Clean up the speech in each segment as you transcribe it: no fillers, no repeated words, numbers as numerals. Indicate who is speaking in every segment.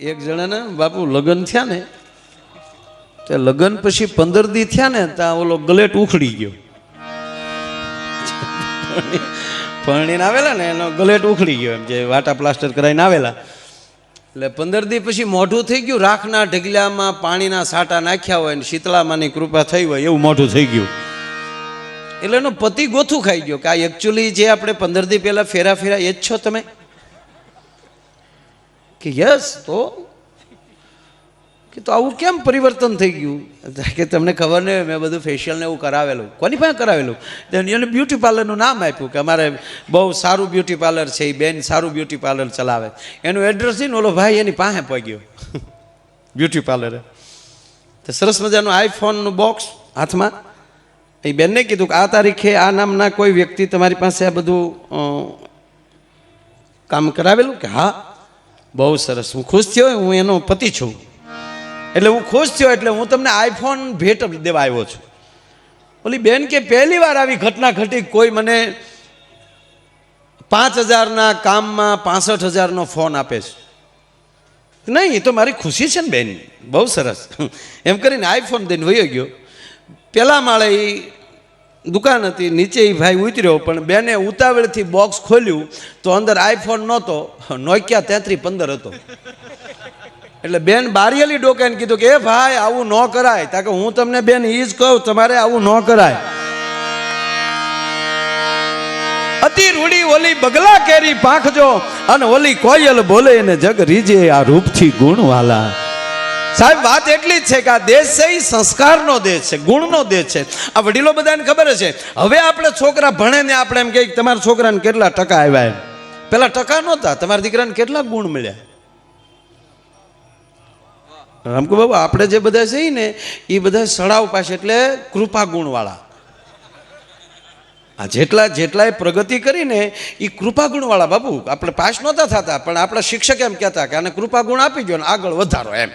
Speaker 1: એક જણાને બાપુ લગ્ન થયા ને તે લગ્ન પછી 15 દી થયા ને ત્યાં ઓલો ગલેટ ઉખડી ગયો. પરણીને આવેલા ને એનો ગલેટ ઉખડી ગયો, એમ જે વાટા પ્લાસ્ટર કરાવીને આવેલા. એટલે 15 દી પછી મોઢું થઈ ગયું, રાખના ઢગલામાં પાણીના સાટા નાખ્યા હોય ને શીતળામાની કૃપા થઈ હોય એવું મોઢું થઈ ગયું. એટલે એનો પતિ ગોથું ખાઈ ગયો કે આ એકચ્યુઅલી જે આપણે 15 દી પહેલા ફેરા એ જ છો તમે? કે યસ. તો કે તો આવું કેમ પરિવર્તન થઈ ગયું? કે તમને ખબર નહીં, મેં બધું ફેશિયલ ને એવું કરાવેલું. કોની પાસે કરાવેલું? એને બ્યુટી પાર્લરનું નામ આપ્યું કે અમારે બહુ સારું બ્યુટી પાર્લર છે, એ બેન સારું બ્યુટી પાર્લર ચલાવે. એનું એડ્રેસ ને ઓલો ભાઈ એની પાસે પહોંચ્યો બ્યુટી પાર્લરે. તો સરસ મજાનું આઈફોનનું બોક્સ હાથમાં. એ બેનને કીધું કે આ તારીખે આ નામના કોઈ વ્યક્તિ તમારી પાસે આ બધું કામ કરાવેલું? કે હા. બહુ સરસ, હું ખુશ થયો, હું એનો પતિ છું. એટલે હું ખુશ થયો એટલે હું તમને આઈફોન ભેટ દેવા આવ્યો છું. ઓલી બેન કે પહેલી વાર આવી ઘટના ઘટી, કોઈ મને 5000ના કામમાં 65,000નો ફોન આપે છે. નહીં, એ તો મારી ખુશી છે ને બેન, બહુ સરસ. એમ કરીને આઈફોન દઈને વયો ગયો. પેલા માળે એ દુકાન હતી, નીચે એ ભાઈ ઉતર્યો, પણ બેને ઉતાવળથી બોક્સ ખોલ્યું તો અંદર આઈફોન નહોતો, નોકિયા 3315 હતો. એટલે બેન બારીયેલી ડોકાઈને કીધું કે એ ભાઈ આવું ન કરાય. તાકે હું તમને બેન એ જ કહું, તમારે આવું ન કરાય. અતિ રૂડી ઓલી બગલા કેરી પાંખજો અને ઓલી કોયલ બોલે ને જગ રીજે આ રૂપથી ગુણવાલા. સાહેબ વાત એટલી જ છે કે આ દેશ છે એ સંસ્કારનો દેશ છે, ગુણનો દેશ છે. આ વડીલો બધાને ખબર છે. હવે આપણે છોકરા ભણે ને આપણે એમ કહીએ તમારા છોકરાને કેટલા ટકા આવ્યા, એમ. પેલા ટકા નહોતા, તમારા દીકરાને કેટલા ગુણ મળ્યા. રામકુ બાબુ, આપણે જે બધા છે ને એ બધા સડાવ પાસે, એટલે કૃપા ગુણવાળા. આ જેટલાય પ્રગતિ કરીને એ કૃપા ગુણવાળા બાબુ. આપણે પાસ નહોતા થતા, પણ આપણા શિક્ષક એમ કહેતા કે આને કૃપા ગુણ આપી ગયો ને આગળ વધારો, એમ.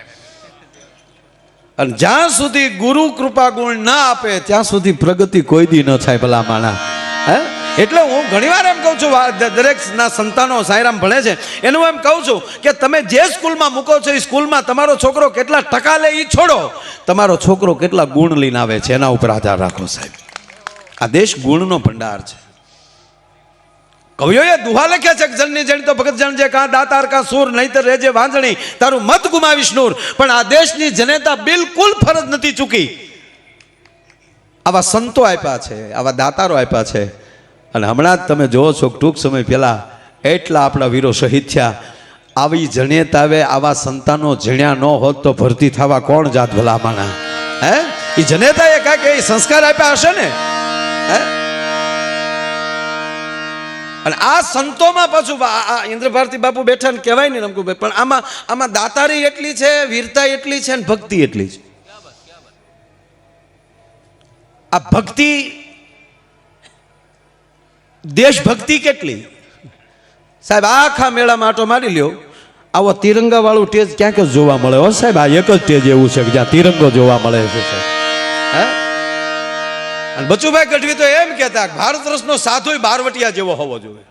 Speaker 1: અને જ્યાં સુધી ગુરુ કૃપા ગુણ ના આપે ત્યાં સુધી પ્રગતિ કોઈ દી ન થાય ભલા માણા. હે, એટલે હું ઘણીવાર એમ કહું છું, દરેક ના સંતાનો સાંઈરામ ભણે છે એનું એમ કહું છું કે તમે જે સ્કૂલમાં મૂકો છો એ સ્કૂલમાં તમારો છોકરો કેટલા ટકા લે એ છોડો, તમારો છોકરો કેટલા ગુણ લઈને આવે છે એના ઉપર આધાર રાખો સાહેબ. આ દેશ ગુણનો ભંડાર છે. કવિઓએ દુહા લખ્યા છે, જનની જણી તો ભગત જણજે, કાં દાતાર કાં સૂર, નહીતર રેજે વાંજણી, તારું મત ગુમાવીશ નૂર. પણ આ દેશની જનતા બિલકુલ ફરજ નથી ચૂકી. આવા સંતો આપ્યા છે, આવા દાતારો આપ્યા છે. અને હમણાં જ તમે જોવો છો ટૂંક સમય પહેલા એટલા આપણા વીરો શહીદ થયા. આવી જણેતા આવે, આવા સંતાનો જણ્યા ન હોત તો ભરતી થવા કોણ જાત ભલામાણા? હે, એ જનેતાએ કાંઈક એ સંસ્કાર આપ્યા હશે ને. હે, અને આ સંતોમાં પાછું આ ઇન્દ્ર ભારતી બાપુ બેઠા ને કહેવાય ને રમકુભાઈ, પણ આમાં દાતારી એટલી છે, વીરતા એટલી છે, અને ભક્તિ એટલી છે. આ ભક્તિ, દેશભક્તિ કેટલી સાહેબ. આખા મેળામાં આટો મારી લ્યો, આવો તિરંગા વાળું સ્ટેજ ક્યાંક જ જોવા મળે હો સાહેબ. આ એક જ સ્ટેજ એવું છે કે જ્યાં તિરંગો જોવા મળે છે. હે, અને બચુભાઈ ગઢવી તો એમ કહેતા ભારત રસનો સાધુ બારવટિયા જેવો હોવો જોઈએ.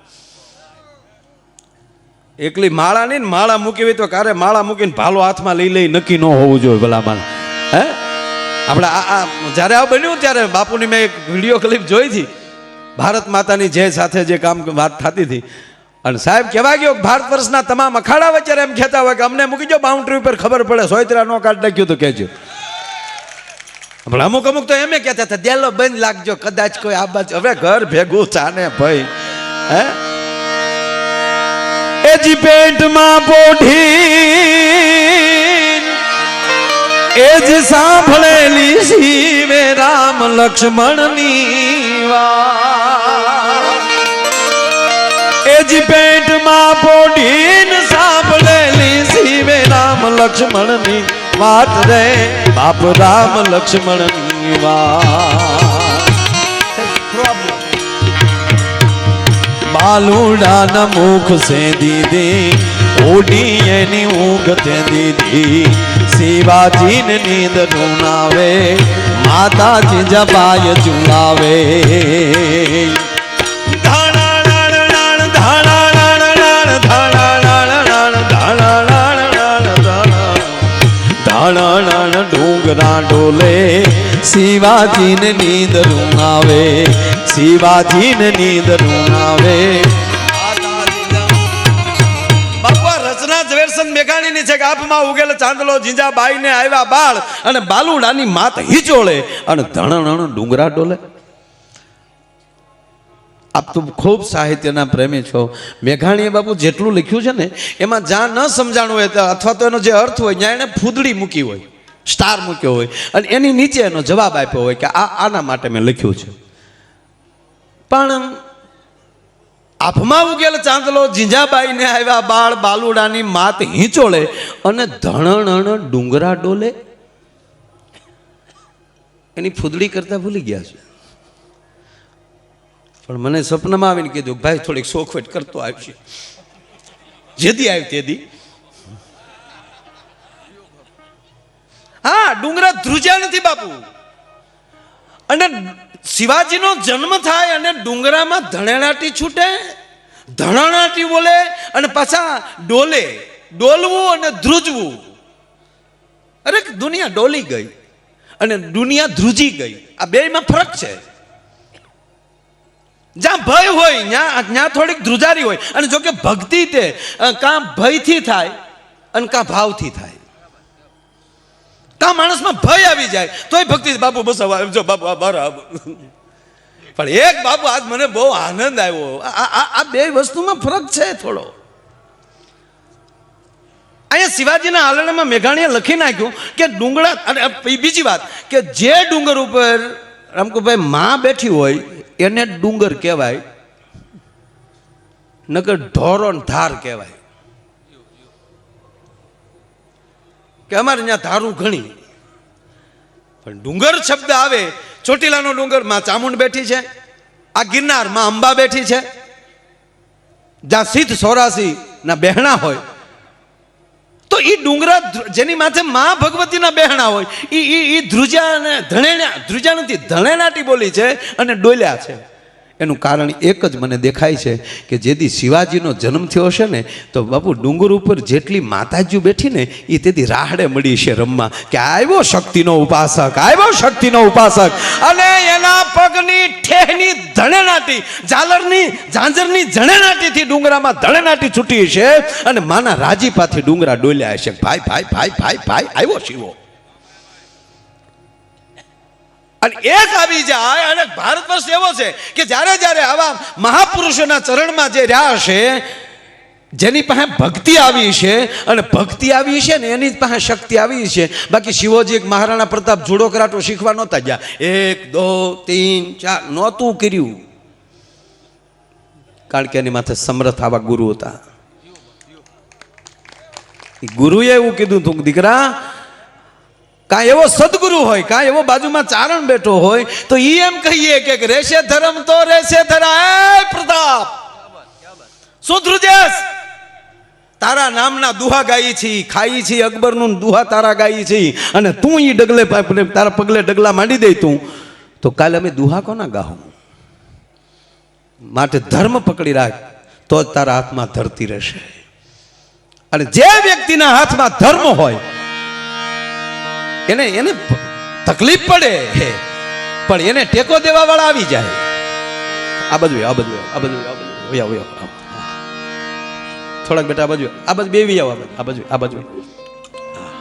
Speaker 1: એકલી માળા નહીં, માળા મૂકી હોય તો કારે માળા મૂકીને ભાલો હાથમાં લઈ નક્કી ન હોવું જોઈએ ભલામાં. હે, આપણે આ જ્યારે આ બન્યું ત્યારે બાપુની મેં એક વિડીયો ક્લિપ જોઈ હતી, ભારત માતાની જય સાથે જે કામ વાત થતી હતી. અને સાહેબ કહેવા ગયો ભારત વર્ષના તમામ અખાડા વચ્ચે એમ કહેતા હોય કે અમને મૂકી જો બાઉન્ડ્રી ઉપર, ખબર પડે સોયત્રા નો કાઢ નાખ્યું તો કહેજો. પણ અમુક તો એમ કહેતા હતા દેલો બંધ લાગજો, કદાચ કોઈ આ બાજુ. હવે ઘર ભેગું ચાને ભાઈ. હે, એજી પેટમાં પોઢી એજ સાંભળેલી શિવે રામ લક્ષ્મણની વાત. એજી પેટમાં પોઢી સાંભળેલી શિવે રામ લક્ષ્મણની વાત રે બાપ, રામ લક્ષ્મણની વાત. બાલુડાના મુખ સે દીદી ઓડી એની ઊંઘ તે દીધી, શિવાજીને નીંદ રૂનાવે, માતાજી જબાય ચુલાવે.
Speaker 2: ડુંગરા ડોલે, શિવાજીને નીંદરું આવે, શિવાજીને નીંદરું આવે.
Speaker 1: બાપા રચના ઝવેરચંદ મેઘાણીની છે કે આપમાં ઉગેલ ચાંદલો જીંજાબાઈ ને આવ્યા બાળ અને બાલુડાની માત હિચોળે અને ધણણ ડુંગરા ડોલે. આપ તો ખૂબ સાહિત્યના પ્રેમી છો. મેઘાણીએ બાપુ જેટલું લખ્યું છે ને એમાં જ્યાં ન સમજાણું હોય અથવા તો એનો જે અર્થ હોય ત્યાં એને ફૂદડી મૂકી હોય, સ્ટાર મૂક્યો હોય અને એની નીચે એનો જવાબ આપ્યો હોય કે આના માટે મેં લખ્યું છે. પણ આભમાં ઉગેલ ચાંદલો જીંજાબાઈને આવ્યા બાળ બાલુડાની માત હિંચોળે અને ધણણ ડુંગરા ડોલે, એની ફૂદડી કરતા ભૂલી ગયા છે. પણ મને સપનામાં આવીને કીધું ભાઈ થોડીક સોખવટ કરતો આવશે. જેદી આવી તેદી હા ડુંગરા ધ્રુજ્યા નથી બાપુ. અને શિવાજીનો જન્મ થાય અને ડુંગરામાં ધણેણાટી છૂટે, ધણણાટી બોલે અને પાછા ડોલે. ડોલવું અને ધ્રુજવું, અરે દુનિયા ડોલી ગઈ અને દુનિયા ધ્રુજી ગઈ. આ બેમાં ફરક છે. જ્યાં ભય હોય ત્યાં થોડીક ધ્રુજારી હોય. અને જો કે ભક્તિ તે કાં ભયથી થાય અને કાં ભાવથી થાય. કાં માણસમાં ભય આવી જાય તોય ભક્તિ બાપુ બસ જો બાપુ બરાબર. પણ એક બાપુ આજ મને બહુ આનંદ આવ્યો. આ બે વસ્તુમાં ફરક છે થોડો. અહીંયા શિવાજીના આલણામાં મેઘાણીએ લખી નાખ્યું કે ડુંગરા. અને બીજી વાત કે જે ડુંગર ઉપર રામકુભાઈ માં બેઠી હોય એને ડુંગર કહેવાય, નકર ઢોરો ધાર કહેવાય. કે અમારે ત્યાં ધારું ઘણી, પણ ડુંગર શબ્દ આવે, ચોટીલાનો ડુંગર માં ચામુંડ બેઠી છે, આ ગિરનાર માં અંબા બેઠી છે, જ્યાં સિદ્ધ સોરાસી ના બહેણા હોય તો એ ડુંગરા જેની માથે માં ભગવતીના બહેણા હોય એ ધ્રુજા અને ધ્રુજા નથી ધણેનાટી બોલી છે અને ડોલ્યા છે. એનું કારણ એક જ મને દેખાય છે કે જેથી શિવાજીનો જન્મ થયો હશે ને તો બાપુ ડુંગર ઉપર જેટલી માતાજીઓ બેઠી ને એ તેથી રાહડે મળી છે રમવા કે આવ્યો શક્તિનો ઉપાસક, આવ્યો શક્તિનો ઉપાસક. અને એના પગની ઠેહની ધણેનાટી, ઝાંઝરની ધણેનાટીથી ડુંગરામાં ધણેનાટી છૂટી છે અને માના રાજીપાથી ડુંગરા ડોલ્યા છે. ભાઈ ભાઈ ભાઈ ભાઈ ભાઈ આવ્યો શિવો. અને એક આવી જાય. અને ભારત વર્ષ એવો છે કે જ્યારે જ્યારે આવા મહાપુરુષોના ચરણમાં જે રહ્યા છે, જેની પાસે ભક્તિ આવી છે અને ભક્તિ આવી છે ને એની પાસે શક્તિ આવી છે. બાકી શિવજી મહારાણા પ્રતાપ જુડો કરાટો શીખવા નહોતા ગયા. 1 2 3 4 નહોતું કર્યું, કારણ કે એની માથે સમર્થ આવા ગુરુ હતા. ગુરુએ એવું કીધું તું દીકરા, કાં એવો સદગુરુ હોય, કાં એવો બાજુમાં ચારણ બેઠો હોય તો ઈ એમ કહીએ કે રેશે ધર્મ તો રેશે ધરા. પ્રતાપ શું ધ્રુજેશ, તારા નામના દુહા ગાઈ છી, ખાઈ છી અકબરનું દુહા તારા ગાઈ છી, અને તું ઈ ડગલે તારા પગલે ડગલા માંડી દે તું તો કાલે અમે દુહા કોના ગાહું. માટે ધર્મ પકડી રાખ તો જ તારા હાથમાં ધરતી રહેશે. અને જે વ્યક્તિના હાથમાં ધર્મ હોય એને તકલીફ પડે પણ એને ટેકો દેવા વાળા આવી જાય. આ બાજુ થોડાક બેટા આ બાજુ બેવી આવો, આ બાજુ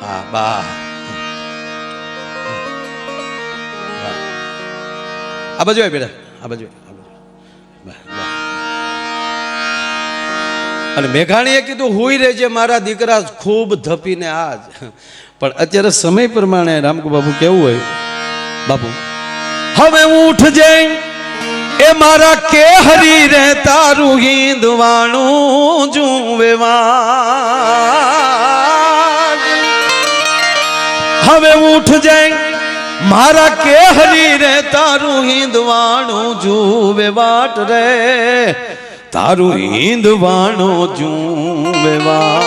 Speaker 1: હા બા આ બાજુ બેટા આ બાજુ. અને મેઘાણીએ કીધું હુઈ રહેજે મારા દીકરા, ખૂબ ધપીને આજ. પણ અત્યારે સમય પ્રમાણે રામકુ બાપુ કેવું હોય બાપુ, હવે ઉઠજે એ મારા કે હરી રે તારું હિંદવાણું જુવેવા. હવે ઉઠજે મારા કે હરી રે તારું હિંદવાણું જુવે વાટ રે, તારું હિંદવાણું જુવેવા.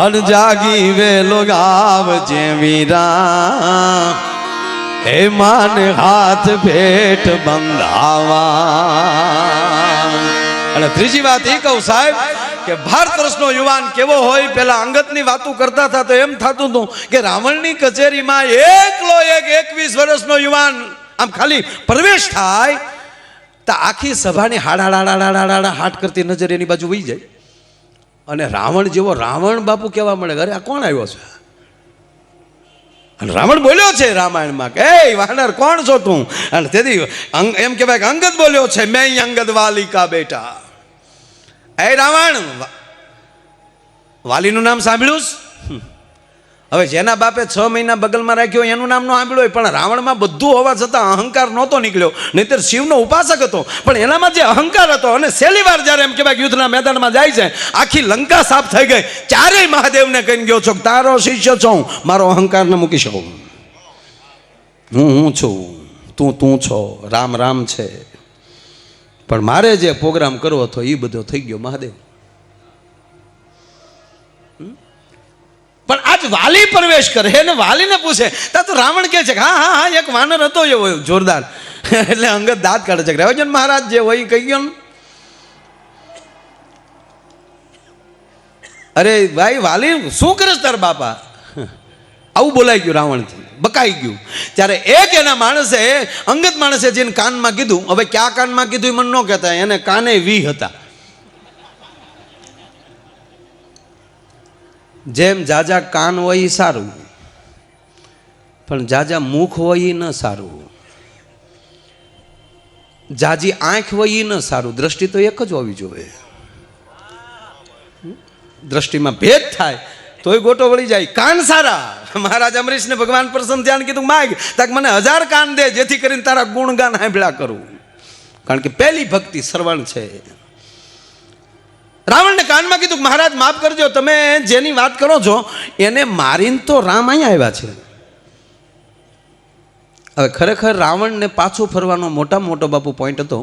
Speaker 1: અન જાગી વેલો ગાવજે વીરા, હે માને હાથ ભેટ બંધાવા. અને ત્રીજી વાત એ કહું સાહેબ કે ભારત વર્ષનો યુવાન કેવો હોય, પેલા અંગતની વાતો કરતા હતા તો એમ થતું હતું કે રાવણની કચેરીમાં એકલો એક 21 વર્ષનો યુવાન આમ ખાલી પ્રવેશ થાય તો આખી સભાની હાડા હાટ કરતી નજર એની બાજુ વહી જાય. અને રાવણ જેવો રાવણ બાપુ કહેવા મળે, અરે આ કોણ આવ્યો છે? અને રાવણ બોલ્યો છે રામાયણમાં કે એ વાનર કોણ છો તું? અને તેથી એમ કહેવાય કે અંગદ બોલ્યો છે, મેં અંગદ વાલી કા બેટા. એ રાવણ, વાલીનું નામ સાંભળ્યું? હવે જેના બાપે 6 મહિના બગલમાં રાખ્યો એનું નામ ન સાંભળ્યું હોય, પણ રાવણમાં બધું હોવા છતાં અહંકાર નહોતો નીકળ્યો. નહીંતર શિવનો ઉપાસક હતો, પણ એનામાં જે અહંકાર હતો. અને છેલ્લી વાર જ્યારે એમ કહેવાય યુદ્ધના મેદાનમાં જાય છે, આખી લંકા સાફ થઈ ગઈ. ચારેય મહાદેવને કહીને ગયો છો, તારો શિષ્ય છું, મારો અહંકાર ન મૂકી શકું. હું છું, તું છો, રામ રામ છે, પણ મારે જે પ્રોગ્રામ કરવો હતો એ બધો થઈ ગયો મહાદેવ. પણ આજ વાલી પ્રવેશ કરે ને વાલીને પૂછે તો રાવણ કહે છે કે હા હા હા એક વાનર હતો એવો જોરદાર. એટલે અંગદ દાંત કાઢે છે કે રહેવજન મહારાજ જે હોય કહી ગયો. અરે ભાઈ વાલી શું કરે તાર બાપા? આવું બોલાઈ ગયું રાવણથી, બકાઈ ગયું. ત્યારે એક એના માણસે, અંગત માણસે જેને કાનમાં કીધું, હવે ક્યાં કાનમાં કીધું એ મને ન કહેતા, એને કાને વી હતા. જેમ જાજા કાન હોય એ સારું, પણ જાજા મુખ હોય એ ન સારું. જાજી આંખ હોય એ ન સારું. દ્રષ્ટિ તો એક જ હોવી જોઈએ. દ્રષ્ટિમાં ભેદ થાય તોય ગોટો વળી જાય. કાન સારા. મહારાજ અમરીશને ભગવાન પ્રસન્ન ધ્યાન કીધું, માગ તાક મને 1000 કાન દે, જેથી કરીને તારા ગુણગાન સાંભળ્યા કરું. કારણ કે પહેલી ભક્તિ શ્રવણ છે. રાવણને કાનમાં કીધું, મહારાજ માફ કરજો, તમે જેની વાત કરો છો એને મારીને તો રામ અહીંયા આવ્યા છે. હવે ખરેખર રાવણને પાછું ફરવાનો મોટો બાપુ પોઈન્ટ હતો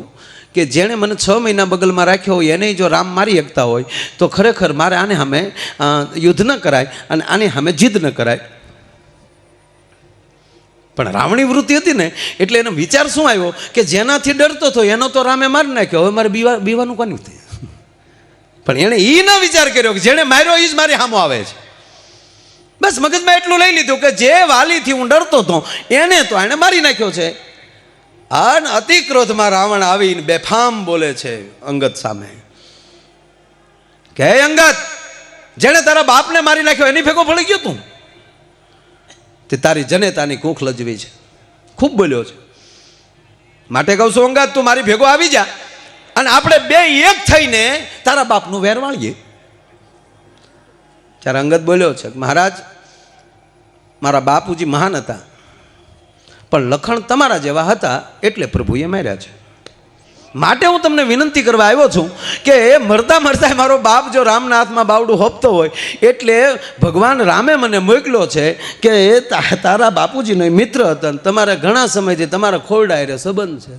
Speaker 1: કે જેણે મને 6 મહિના બગલમાં રાખ્યો હોય એને જો રામ મારી શકતા હોય તો ખરેખર મારે આને સામે યુદ્ધ ન કરાય અને આની સામે જીદ ન કરાય. પણ રાવણી વૃત્તિ હતી ને એટલે એનો વિચાર શું આવ્યો કે જેનાથી ડરતો હતો એનો તો રામે મારી નાખ્યો, હવે મારે બીવાનું કોની હતું? પણ એણે એ ન વિચાર કર્યો કે જેણે માર્યો એ જ મારી સામો આવે છે. બસ મગજમાં એટલું લઈ લીધું કે જે વાલીથી હું ડરતો હતો એને તો એણે મારી નાખ્યો છે. અને અતિ ક્રોધમાં રાવણ આવીને બેફામ બોલે છે અંગદ સામે કે હે અંગદ, જેણે તારા બાપને મારી નાખ્યો એની ભેગો પડી ગયો તું? તે તારી જનેતાની કૂખ લજવી છે. ખૂબ બોલ્યો છે. માટે કહું છું અંગદ, તું મારી ભેગો આવી જા અને આપણે બે એક થઈને તારા બાપનું વેર વાળીએ. ત્યારે અંગદ બોલ્યો છે, મહારાજ મારા બાપુજી મહાન હતા, પણ લખણ તમારા જેવા હતા એટલે પ્રભુએ માર્યા છે. માટે હું તમને વિનંતી કરવા આવ્યો છું કે મરતા મરતા મારો બાપ જો રામના હાથમાં બાવડું હોપતો હોય એટલે ભગવાન રામે મને મોકલ્યો છે કે તારા બાપુજીનો મિત્ર હતા, તમારા ઘણા સમયથી તમારા ખોરડાયરે સંબંધ છે.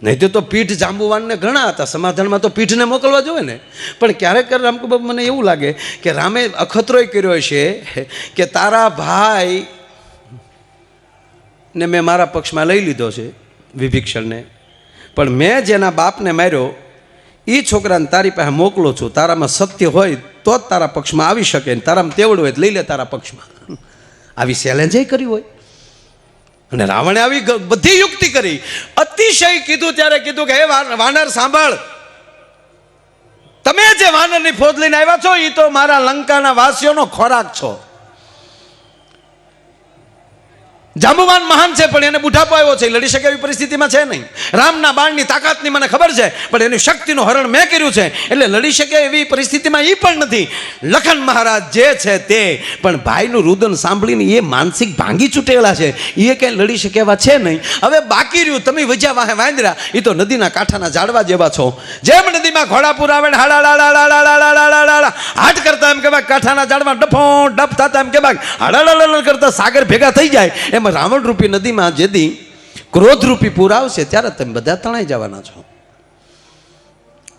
Speaker 1: નહીં તો પીઠ જાંબુવાનને ઘણા હતા, સમાધાનમાં તો પીઠને મોકલવા જોઈએ ને. પણ ક્યારેક રામકુ બાપુ મને એવું લાગે કે રામે અખતરોય કર્યો છે કે તારા ભાઈ ને મેં મારા પક્ષમાં લઈ લીધો છે, વિભીક્ષણને, પણ મેં જેના બાપને માર્યો એ છોકરાને તારી પાસે મોકલો છું. તારામાં સત્ય હોય તો જ તારા પક્ષમાં આવી શકે, ને તારામાં તેવડું હોય તો લઈ લે તારા પક્ષમાં. આવી ચેલેન્જ કરી હોય. અને રાવણે આવી બધી યુક્તિ કરી, અતિશય કીધું. ત્યારે કીધું કે હે વાનર સાંભળ, તમે જે વાનરની ફોજ લઈને આવ્યા છો એ તો મારા લંકાના વાસીઓનો ખોરાક છો. જાંબુવાન મહાન છે પણ એને બુઢાપો આવ્યો છે, લડી શકે એવી પરિસ્થિતિમાં છે નહીં. રામના બાણની તાકાતની મને ખબર છે, પણ એની શક્તિનું હરણ મેં કર્યું છે એટલે લડી શકે એવી પરિસ્થિતિમાં એ પણ નથી. લખન મહારાજ જે છે તે પણ ભાઈનું રુદન સાંભળીને એ માનસિક ભાંગી છૂટેલા છે, એ ક્યાંય લડી શકે એવા છે નહીં. હવે બાકી રહ્યું તમે વજ્યા વાહે વાંદરા, એ તો નદીના કાંઠાના ઝાડવા જેવા છો. જેમ નદીમાં ઘોડાપુર આવે ને હાટ કરતા એમ કે કાંઠાના ઝાડવા ડફો ડફ થતા એમ કે હાડાડાડા કરતા સાગર ભેગા થઈ જાય. એમાં રાવણ રૂપી નદીમાં જેથી ક્રોધ રૂપી પૂર આવશે ત્યારે તમે બધા તણાઈ જવાના છો.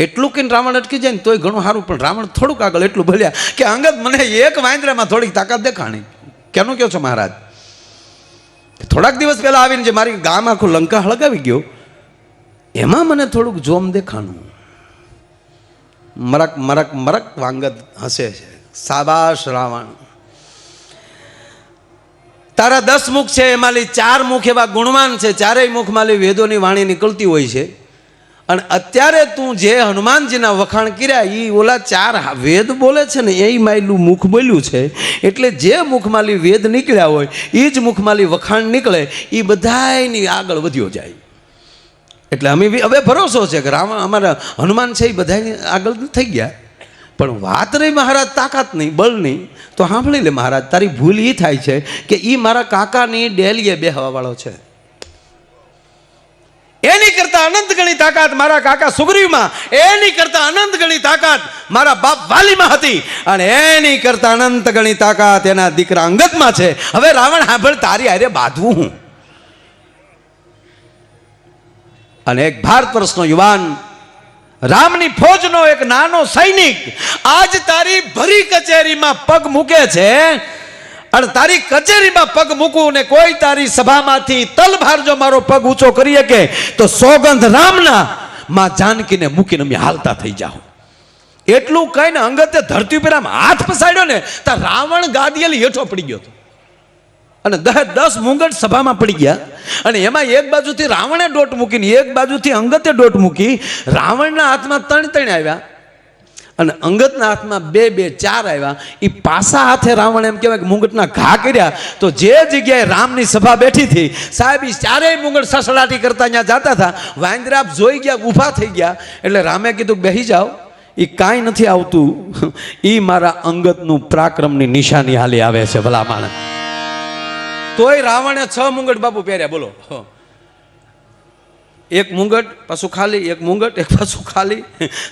Speaker 1: એટલું કહીને રાવણ અટકી જાય ને તોય ઘણું સારું. પણ રાવણ થોડુંક આગળ એટલું બોલ્યા કે અંગદ મને એક વાંદરામાં થોડીક તાકાત દેખાણી. કેનું કહો છો મહારાજ? થોડાક દિવસ પહેલા આવીને જે મારી ગામ આખું લંકા હળગાવી ગયો એમાં મને થોડુંક જોમ દેખાણું. મરક મરક મરક વાંગદ હસે છે. સાબાશ રાવણ, તારા 10 મુખ છે, એમાંથી 4 મુખ એવા ગુણવાન છે, ચારેય મુખમાંથી વેદોની વાણી નીકળતી હોય છે. અને અત્યારે તું જે હનુમાનજીના વખાણ કર્યા એ ઓલા 4 વેદ બોલે છે ને એ માયલું મુખ બોલ્યું છે. એટલે જે મુખમાંથી વેદ નીકળ્યા હોય એ જ મુખમાંથી વખાણ નીકળે, એ બધાયની આગળ વધ્યો જાય. એટલે અમે હવે ભરોસો છે કે રાવણ અમારા હનુમાન છે એ બધાની આગળ થઈ ગયા. પણ વાત રહી મહારાજ તાકાત નહીં, બળ નહીં, તો સાંભળી લે મહારાજ, તારી ભૂલ એ થાય છે કે એ મારા કાકાની ડેલીએ બેહવાવાળો છે. એની કરતા અનંત ગણી તાકાત મારા કાકા સુગ્રીવમાં, એની કરતા અનંત ગણી તાકાત મારા બાપ વાલીમાં હતી, અને એની કરતા અનંત ગણી તાકાત એના દીકરા અંગદમાં છે. હવે રાવણ સાંભળ, તારી હારે બાંધવું હું. અને એક ભારત વર્ષનો યુવાન, રામની ફૌજનો એક નાનો સૈનિક આજ તારી ભરી કચેરીમાં પગ મૂકે છે. અને તારી કચેરીમાં પગ મૂકું ને કોઈ તારી સભામાંથી તલભાર જો મારો પગ ઊંચો કરી શકે તો સોગંધ રામના માં જાનકીને મૂકીને અમે હાલતા થઈ જાઓ. એટલું કહીને અંગતે ધરતી ઉપર આમ હાથ પસાડ્યો ને તો રાવણ ગાદીએલી હેઠો પડી ગયો હતો. અને 10 મુંગટ સભામાં પડી ગયા. અને એમાં એક બાજુથી રાવણે દોટ મૂકીને એક બાજુથી અંગતે દોટ મૂકી. રાવણના હાથમાં 3 આવ્યા અને અંગતના હાથમાં 2 4 આવ્યા. એ પાસા હાથે રાવણ એમ કહેવાય કે મુંગટના ઘા કર્યા. તો જે જગ્યાએ રામની સભા બેઠી હતી સાહેબ, એ 4 મુંગટ સસડાટી કરતા ત્યાં જતા હતા. વાંદરા જોઈ ગયા, ઊભા થઈ ગયા. એટલે રામે કીધું બેસી જાઓ, એ કાંઈ નથી આવતું, એ મારા અંગતનું પરાક્રમની નિશાની હાલી આવે છે ભલા માણસ. તોય રાવણે 6 મુંગટ બાપુ પહેર્યા. બોલો, એક મુંગટ પાછું ખાલી, એક મુંગટ એક પાછું ખાલી.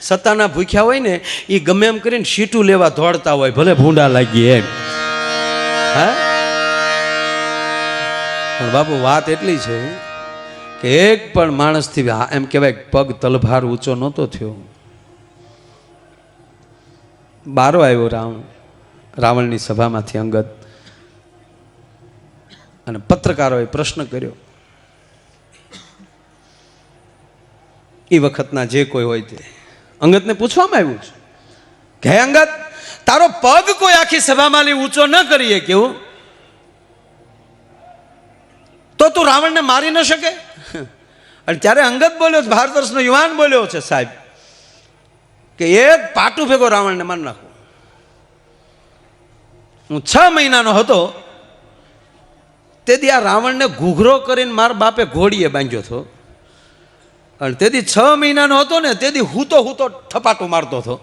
Speaker 1: સત્તાના ભૂખ્યા હોય ને એ ગમે એમ કરીને સીટું લેવા દોડતા હોય, ભલે ભૂંડા લાગી એમ. હા, પણ બાપુ વાત એટલી છે કે એક પણ માણસથી એમ કહેવાય પગ તલભાર ઊંચો નહોતો થયો. બારો આવ્યો રાવણની સભામાંથી અંગદ, અને પત્રકારોએ પ્રશ્ન કર્યો. એ વખતના જે કોઈ હોય તે અંગદને પૂછવામાં આવ્યું છે કે હે અંગદ, તારો પગ કોઈ આખી સભામાં ઊંચો ન કરીએ કેવું, તો તું રાવણને મારી ન શકે? અને ત્યારે અંગદ બોલ્યો, ભારત વર્ષનો યુવાન બોલ્યો છે સાહેબ, કે એક પાટું ભેગો રાવણને મારી નાખું. હું 6 મહિનાનો હતો તેથી આ રાવણને ઘૂઘરો કરીને મારા બાપે ઘોડીએ બાંધ્યો હતો. અને તેથી 6 મહિનાનો હતો ને તેથી હૂતો થપાટું મારતો હતો.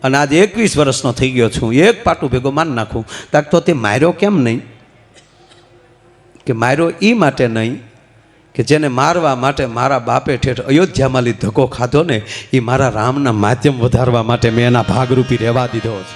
Speaker 1: અને આજે 21 વર્ષનો થઈ ગયો છું, એક પાટું ભેગો મારી નાખું. તાક તો તે માર્યો કેમ નહીં? કે માર્યો એ માટે નહીં કે જેને મારવા માટે મારા બાપે ઠેઠ અયોધ્યામાં ધક્કો ખાધો ને, એ મારા રામના માધ્યમ વધારવા માટે મેં એના ભાગરૂપી રહેવા દીધો છે.